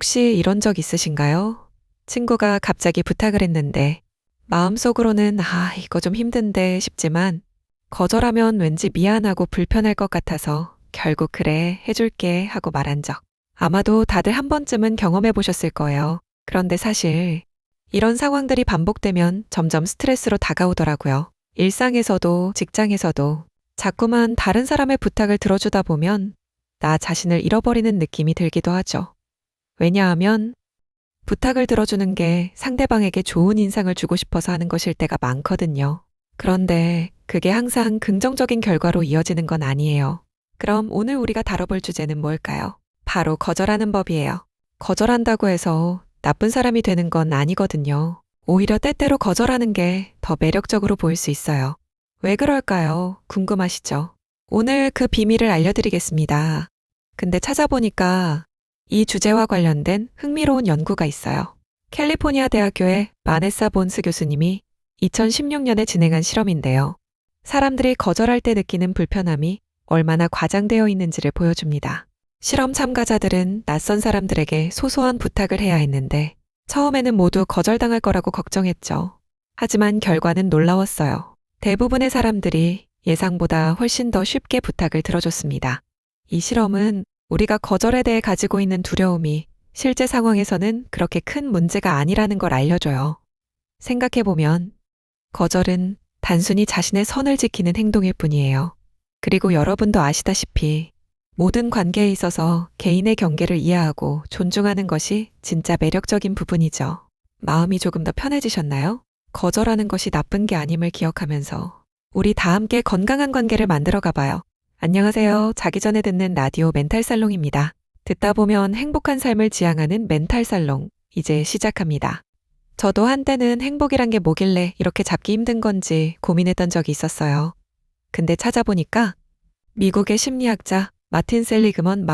혹시 이런 적 있으신가요? 친구가 갑자기 부탁을 했는데 마음속으로는 이거 좀 힘든데 싶지만 거절하면 왠지 미안하고 불편할 것 같아서 결국 그래, 해줄게 하고 말한 적. 아마도 다들 한 번쯤은 경험해 보셨을 거예요. 그런데 사실 이런 상황들이 반복되면 점점 스트레스로 다가오더라고요. 일상에서도 직장에서도 자꾸만 다른 사람의 부탁을 들어주다 보면 나 자신을 잃어버리는 느낌이 들기도 하죠. 왜냐하면 부탁을 들어주는 게 상대방에게 좋은 인상을 주고 싶어서 하는 것일 때가 많거든요. 그런데 그게 항상 긍정적인 결과로 이어지는 건 아니에요. 그럼 오늘 우리가 다뤄볼 주제는 뭘까요? 바로 거절하는 법이에요. 거절한다고 해서 나쁜 사람이 되는 건 아니거든요. 오히려 때때로 거절하는 게 더 매력적으로 보일 수 있어요. 왜 그럴까요? 궁금하시죠? 오늘 그 비밀을 알려드리겠습니다. 근데 찾아보니까 이 주제와 관련된 흥미로운 연구가 있어요. 캘리포니아 대학교의 마네사 본스 교수님이 2016년에 진행한 실험인데요. 사람들이 거절할 때 느끼는 불편함이 얼마나 과장되어 있는지를 보여줍니다. 실험 참가자들은 낯선 사람들에게 소소한 부탁을 해야 했는데 처음에는 모두 거절당할 거라고 걱정했죠. 하지만 결과는 놀라웠어요. 대부분의 사람들이 예상보다 훨씬 더 쉽게 부탁을 들어줬습니다. 이 실험은 우리가 거절에 대해 가지고 있는 두려움이 실제 상황에서는 그렇게 큰 문제가 아니라는 걸 알려줘요. 생각해보면 거절은 단순히 자신의 선을 지키는 행동일 뿐이에요. 그리고 여러분도 아시다시피 모든 관계에 있어서 개인의 경계를 이해하고 존중하는 것이 진짜 매력적인 부분이죠. 마음이 조금 더 편해지셨나요? 거절하는 것이 나쁜 게 아님을 기억하면서 우리 다 함께 건강한 관계를 만들어 가봐요. 안녕하세요. 자기 전에 듣는 라디오 멘탈살롱입니다. 듣다 보면 행복한 삶을 지향하는 멘탈살롱, 이제 시작합니다. 저도 한때는 행복이란 게 뭐길래 이렇게 잡기 힘든 건지 고민했던 적이 있었어요. 근데 찾아보니까 미국의 심리학자 마틴 셀리그먼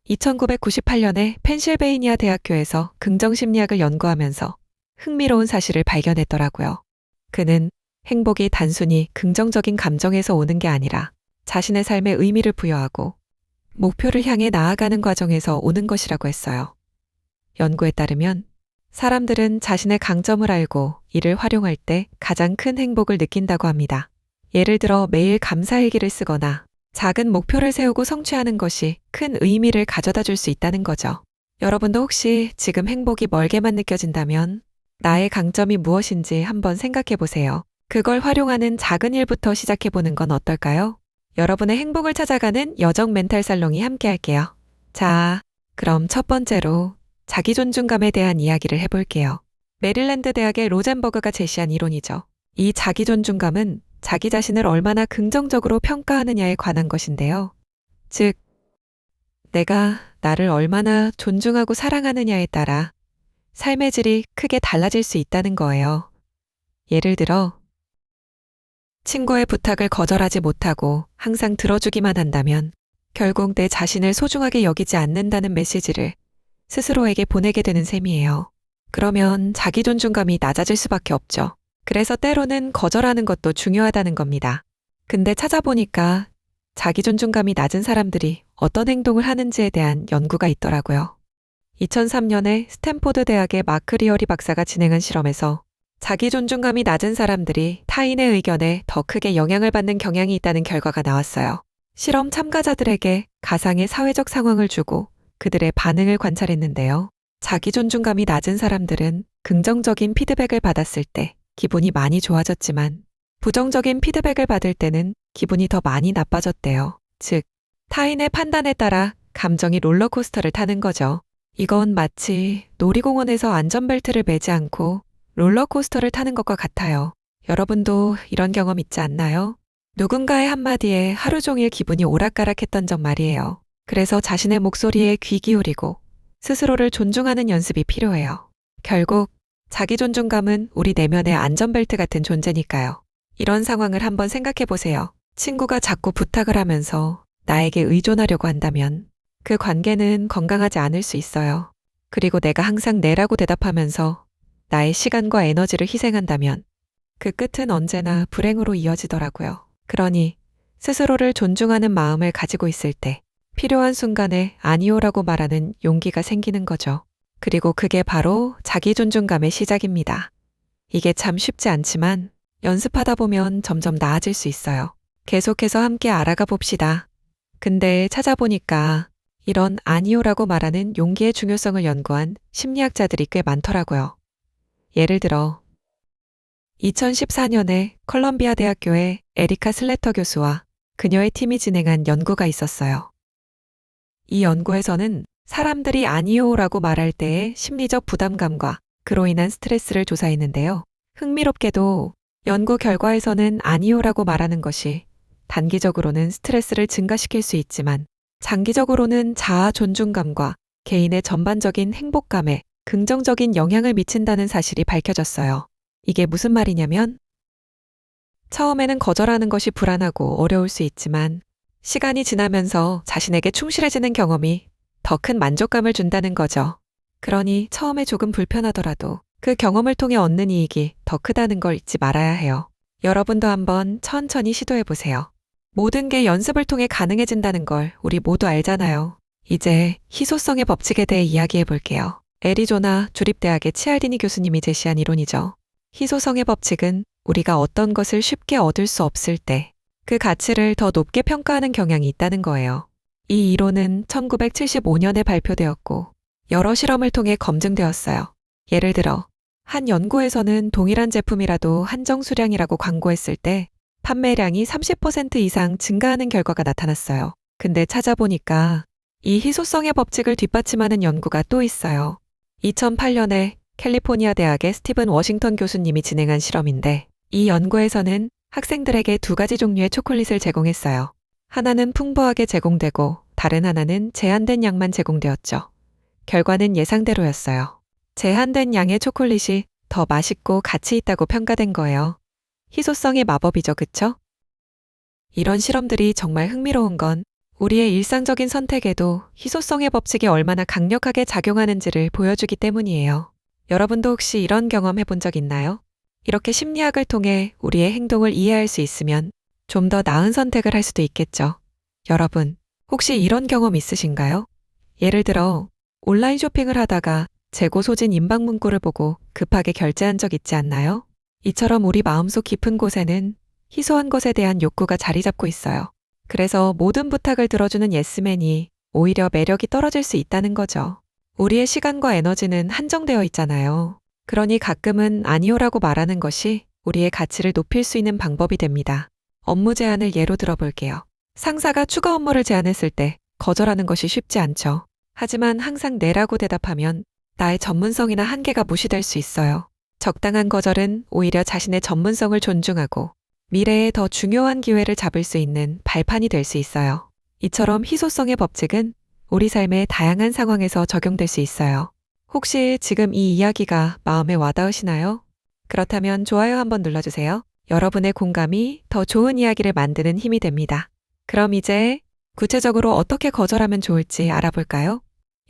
2998년에 펜실베이니아 대학교에서 긍정심리학을 연구하면서 흥미로운 사실을 발견했더라고요. 그는 행복이 단순히 긍정적인 감정에서 오는 게 아니라 자신의 삶에 의미를 부여하고 목표를 향해 나아가는 과정에서 오는 것이라고 했어요. 연구에 따르면 사람들은 자신의 강점을 알고 이를 활용할 때 가장 큰 행복을 느낀다고 합니다. 예를 들어 매일 감사일기를 쓰거나 작은 목표를 세우고 성취하는 것이 큰 의미를 가져다 줄 수 있다는 거죠. 여러분도 혹시 지금 행복이 멀게만 느껴진다면 나의 강점이 무엇인지 한번 생각해 보세요. 그걸 활용하는 작은 일부터 시작해 보는 건 어떨까요? 여러분의 행복을 찾아가는 여정 멘탈 살롱이 함께 할게요. 자, 그럼 첫 번째로 자기 존중감에 대한 이야기를 해볼게요. 메릴랜드 대학의 로젠버그가 제시한 이론이죠. 이 자기 존중감은 자기 자신을 얼마나 긍정적으로 평가하느냐에 관한 것인데요. 즉, 내가 나를 얼마나 존중하고 사랑하느냐에 따라 삶의 질이 크게 달라질 수 있다는 거예요. 예를 들어, 친구의 부탁을 거절하지 못하고 항상 들어주기만 한다면 결국 내 자신을 소중하게 여기지 않는다는 메시지를 스스로에게 보내게 되는 셈이에요. 그러면 자기 존중감이 낮아질 수밖에 없죠. 그래서 때로는 거절하는 것도 중요하다는 겁니다. 근데 찾아보니까 자기 존중감이 낮은 사람들이 어떤 행동을 하는지에 대한 연구가 있더라고요. 2003년에 스탠포드 대학의 마크 리어리 박사가 진행한 실험에서 자기 존중감이 낮은 사람들이 타인의 의견에 더 크게 영향을 받는 경향이 있다는 결과가 나왔어요. 실험 참가자들에게 가상의 사회적 상황을 주고 그들의 반응을 관찰했는데요. 자기 존중감이 낮은 사람들은 긍정적인 피드백을 받았을 때 기분이 많이 좋아졌지만 부정적인 피드백을 받을 때는 기분이 더 많이 나빠졌대요. 즉, 타인의 판단에 따라 감정이 롤러코스터를 타는 거죠. 이건 마치 놀이공원에서 안전벨트를 매지 않고 롤러코스터를 타는 것과 같아요. 여러분도 이런 경험 있지 않나요? 누군가의 한마디에 하루 종일 기분이 오락가락했던 적 말이에요. 그래서 자신의 목소리에 귀 기울이고 스스로를 존중하는 연습이 필요해요. 결국 자기 존중감은 우리 내면의 안전벨트 같은 존재니까요. 이런 상황을 한번 생각해 보세요. 친구가 자꾸 부탁을 하면서 나에게 의존하려고 한다면 그 관계는 건강하지 않을 수 있어요. 그리고 내가 항상 네라고 대답하면서 나의 시간과 에너지를 희생한다면 그 끝은 언제나 불행으로 이어지더라고요. 그러니 스스로를 존중하는 마음을 가지고 있을 때 필요한 순간에 아니오라고 말하는 용기가 생기는 거죠. 그리고 그게 바로 자기 존중감의 시작입니다. 이게 참 쉽지 않지만 연습하다 보면 점점 나아질 수 있어요. 계속해서 함께 알아가 봅시다. 근데 찾아보니까 이런 아니오라고 말하는 용기의 중요성을 연구한 심리학자들이 꽤 많더라고요. 예를 들어 2014년에 컬럼비아 대학교의 에리카 슬래터 교수와 그녀의 팀이 진행한 연구가 있었어요. 이 연구에서는 사람들이 아니오라고 말할 때의 심리적 부담감과 그로 인한 스트레스를 조사했는데요. 흥미롭게도 연구 결과에서는 아니오라고 말하는 것이 단기적으로는 스트레스를 증가시킬 수 있지만 장기적으로는 자아 존중감과 개인의 전반적인 행복감에 긍정적인 영향을 미친다는 사실이 밝혀졌어요. 이게 무슨 말이냐면 처음에는 거절하는 것이 불안하고 어려울 수 있지만 시간이 지나면서 자신에게 충실해지는 경험이 더 큰 만족감을 준다는 거죠. 그러니 처음에 조금 불편하더라도 그 경험을 통해 얻는 이익이 더 크다는 걸 잊지 말아야 해요. 여러분도 한번 천천히 시도해 보세요. 모든 게 연습을 통해 가능해진다는 걸 우리 모두 알잖아요. 이제 희소성의 법칙에 대해 이야기해 볼게요. 애리조나 주립대학의 치알디니 교수님이 제시한 이론이죠. 희소성의 법칙은 우리가 어떤 것을 쉽게 얻을 수 없을 때 그 가치를 더 높게 평가하는 경향이 있다는 거예요. 이 이론은 1975년에 발표되었고 여러 실험을 통해 검증되었어요. 예를 들어 한 연구에서는 동일한 제품이라도 한정 수량이라고 광고했을 때 판매량이 30% 이상 증가하는 결과가 나타났어요. 근데 찾아보니까 이 희소성의 법칙을 뒷받침하는 연구가 또 있어요. 2008년에 캘리포니아 대학의 스티븐 워싱턴 교수님이 진행한 실험인데 이 연구에서는 학생들에게 두 가지 종류의 초콜릿을 제공했어요. 하나는 풍부하게 제공되고 다른 하나는 제한된 양만 제공되었죠. 결과는 예상대로였어요. 제한된 양의 초콜릿이 더 맛있고 가치 있다고 평가된 거예요. 희소성의 마법이죠, 그쵸? 이런 실험들이 정말 흥미로운 건 우리의 일상적인 선택에도 희소성의 법칙이 얼마나 강력하게 작용하는지를 보여주기 때문이에요. 여러분도 혹시 이런 경험 해본 적 있나요? 이렇게 심리학을 통해 우리의 행동을 이해할 수 있으면 좀 더 나은 선택을 할 수도 있겠죠. 여러분, 혹시 이런 경험 있으신가요? 예를 들어 온라인 쇼핑을 하다가 재고 소진 인방 문구를 보고 급하게 결제한 적 있지 않나요? 이처럼 우리 마음속 깊은 곳에는 희소한 것에 대한 욕구가 자리 잡고 있어요. 그래서 모든 부탁을 들어주는 예스맨이 오히려 매력이 떨어질 수 있다는 거죠. 우리의 시간과 에너지는 한정되어 있잖아요. 그러니 가끔은 아니오라고 말하는 것이 우리의 가치를 높일 수 있는 방법이 됩니다. 업무 제안을 예로 들어볼게요. 상사가 추가 업무를 제안했을 때 거절하는 것이 쉽지 않죠. 하지만 항상 네라고 대답하면 나의 전문성이나 한계가 무시될 수 있어요. 적당한 거절은 오히려 자신의 전문성을 존중하고 미래에 더 중요한 기회를 잡을 수 있는 발판이 될 수 있어요. 이처럼 희소성의 법칙은 우리 삶의 다양한 상황에서 적용될 수 있어요. 혹시 지금 이 이야기가 마음에 와닿으시나요? 그렇다면 좋아요 한번 눌러주세요. 여러분의 공감이 더 좋은 이야기를 만드는 힘이 됩니다. 그럼 이제 구체적으로 어떻게 거절하면 좋을지 알아볼까요?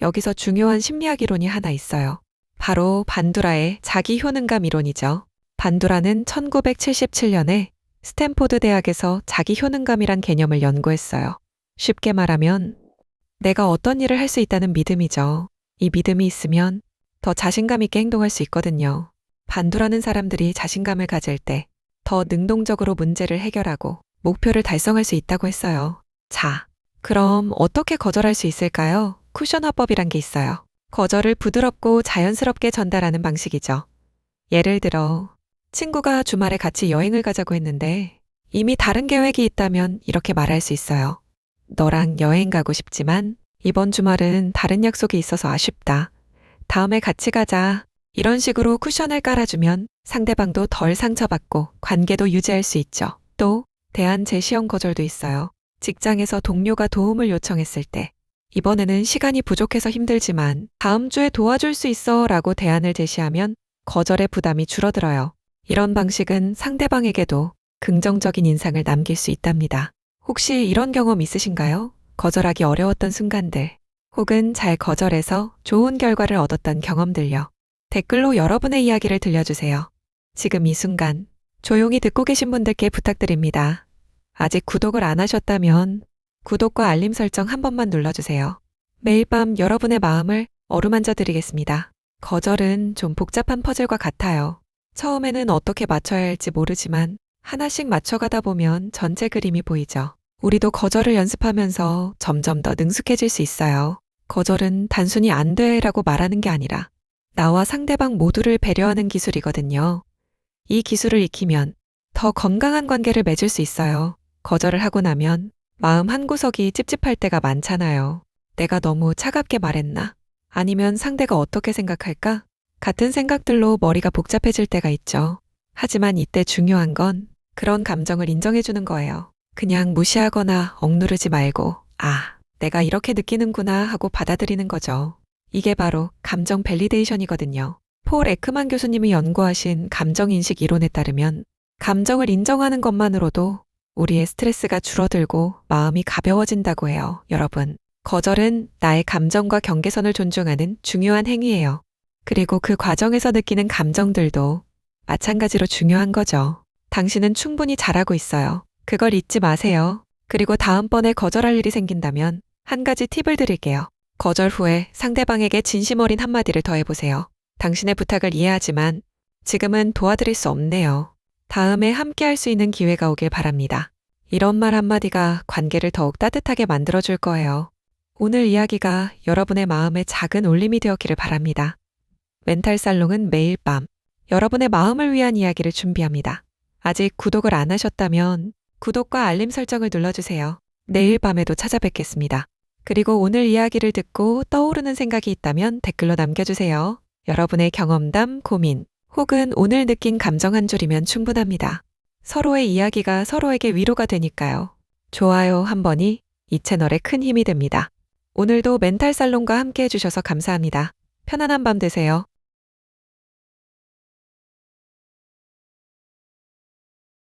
여기서 중요한 심리학 이론이 하나 있어요. 바로 반두라의 자기 효능감 이론이죠. 반두라는 1977년에 스탠포드 대학에서 자기 효능감이란 개념을 연구했어요. 쉽게 말하면 내가 어떤 일을 할 수 있다는 믿음이죠. 이 믿음이 있으면 더 자신감 있게 행동할 수 있거든요. 반두라는 사람들이 자신감을 가질 때 더 능동적으로 문제를 해결하고 목표를 달성할 수 있다고 했어요. 자, 그럼 어떻게 거절할 수 있을까요? 쿠션 화법이란 게 있어요. 거절을 부드럽고 자연스럽게 전달하는 방식이죠. 예를 들어 친구가 주말에 같이 여행을 가자고 했는데 이미 다른 계획이 있다면 이렇게 말할 수 있어요. 너랑 여행 가고 싶지만 이번 주말은 다른 약속이 있어서 아쉽다. 다음에 같이 가자. 이런 식으로 쿠션을 깔아주면 상대방도 덜 상처받고 관계도 유지할 수 있죠. 또 대안 제시형 거절도 있어요. 직장에서 동료가 도움을 요청했을 때 이번에는 시간이 부족해서 힘들지만 다음 주에 도와줄 수 있어 라고 대안을 제시하면 거절의 부담이 줄어들어요. 이런 방식은 상대방에게도 긍정적인 인상을 남길 수 있답니다. 혹시 이런 경험 있으신가요? 거절하기 어려웠던 순간들, 혹은 잘 거절해서 좋은 결과를 얻었던 경험들요. 댓글로 여러분의 이야기를 들려주세요. 지금 이 순간 조용히 듣고 계신 분들께 부탁드립니다. 아직 구독을 안 하셨다면 구독과 알림 설정 한 번만 눌러주세요. 매일 밤 여러분의 마음을 어루만져 드리겠습니다. 거절은 좀 복잡한 퍼즐과 같아요. 처음에는 어떻게 맞춰야 할지 모르지만 하나씩 맞춰가다 보면 전체 그림이 보이죠. 우리도 거절을 연습하면서 점점 더 능숙해질 수 있어요. 거절은 단순히 안 돼라고 말하는 게 아니라 나와 상대방 모두를 배려하는 기술이거든요. 이 기술을 익히면 더 건강한 관계를 맺을 수 있어요. 거절을 하고 나면 마음 한구석이 찝찝할 때가 많잖아요. 내가 너무 차갑게 말했나? 아니면 상대가 어떻게 생각할까? 같은 생각들로 머리가 복잡해질 때가 있죠. 하지만 이때 중요한 건 그런 감정을 인정해주는 거예요. 그냥 무시하거나 억누르지 말고, 아, 내가 이렇게 느끼는구나 하고 받아들이는 거죠. 이게 바로 감정 밸리데이션이거든요. 폴 에크만 교수님이 연구하신 감정인식 이론에 따르면 감정을 인정하는 것만으로도 우리의 스트레스가 줄어들고 마음이 가벼워진다고 해요. 여러분, 거절은 나의 감정과 경계선을 존중하는 중요한 행위예요. 그리고 그 과정에서 느끼는 감정들도 마찬가지로 중요한 거죠. 당신은 충분히 잘하고 있어요. 그걸 잊지 마세요. 그리고 다음번에 거절할 일이 생긴다면 한 가지 팁을 드릴게요. 거절 후에 상대방에게 진심 어린 한마디를 더해보세요. 당신의 부탁을 이해하지만 지금은 도와드릴 수 없네요. 다음에 함께 할 수 있는 기회가 오길 바랍니다. 이런 말 한마디가 관계를 더욱 따뜻하게 만들어줄 거예요. 오늘 이야기가 여러분의 마음에 작은 울림이 되었기를 바랍니다. 멘탈 살롱은 매일 밤 여러분의 마음을 위한 이야기를 준비합니다. 아직 구독을 안 하셨다면 구독과 알림 설정을 눌러주세요. 내일 밤에도 찾아뵙겠습니다. 그리고 오늘 이야기를 듣고 떠오르는 생각이 있다면 댓글로 남겨주세요. 여러분의 경험담, 고민, 혹은 오늘 느낀 감정 한 줄이면 충분합니다. 서로의 이야기가 서로에게 위로가 되니까요. 좋아요 한 번이 이 채널에 큰 힘이 됩니다. 오늘도 멘탈 살롱과 함께 해주셔서 감사합니다. 편안한 밤 되세요.